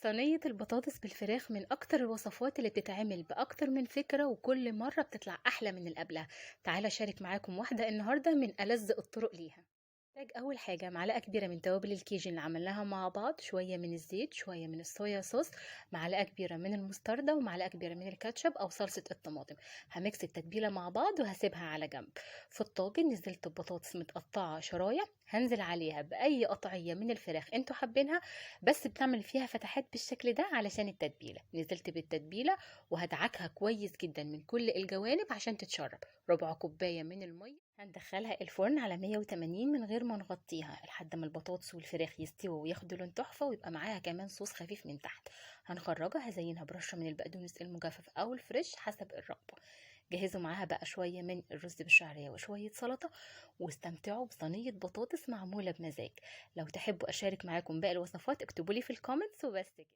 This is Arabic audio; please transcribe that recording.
صينية البطاطس بالفراخ من أكتر الوصفات اللي بتتعمل بأكتر من فكرة، وكل مرة بتطلع أحلى من اللي قبلها. تعالى أشارك معاكم واحدة النهاردة من ألذ الطرق ليها. محتاج أول حاجة معلقة كبيرة من توابل الكيجي اللي عملناها مع بعض، شوية من الزيت، شوية من الصويا صوص، معلقة كبيرة من المستردة، ومعلقة كبيرة من الكاتشب أو صلصة الطماطم. هميكس التتبيلة مع بعض وهسيبها على جنب. في الطاجن نزلت ببطاطس متقطعة شرايح، هنزل عليها بأي قطعية من الفراخ انتوا حابينها، بس بتعمل فيها فتحات بالشكل ده علشان التتبيلة. نزلت بالتتبيلة وهدعكها كويس جدا من كل الجوانب عشان تتشرب. ربع كوباية من المية. هندخلها الفرن على 180 من غير ما نغطيها لحد ما البطاطس والفراخ يستووا وياخدوا لون تحفة، ويبقى معاها كمان صوص خفيف من تحت. هنخرجها، هزينها برشة من البقدونس المجفف او الفريش حسب الرغبة. جهزوا معاها بقى شوية من الرز بالشعرية وشوية سلطة، واستمتعوا بصينية بطاطس معمولة بمزاج. لو تحبوا اشارك معاكم باقي الوصفات اكتبوا لي في الكومنتس. وبس كده.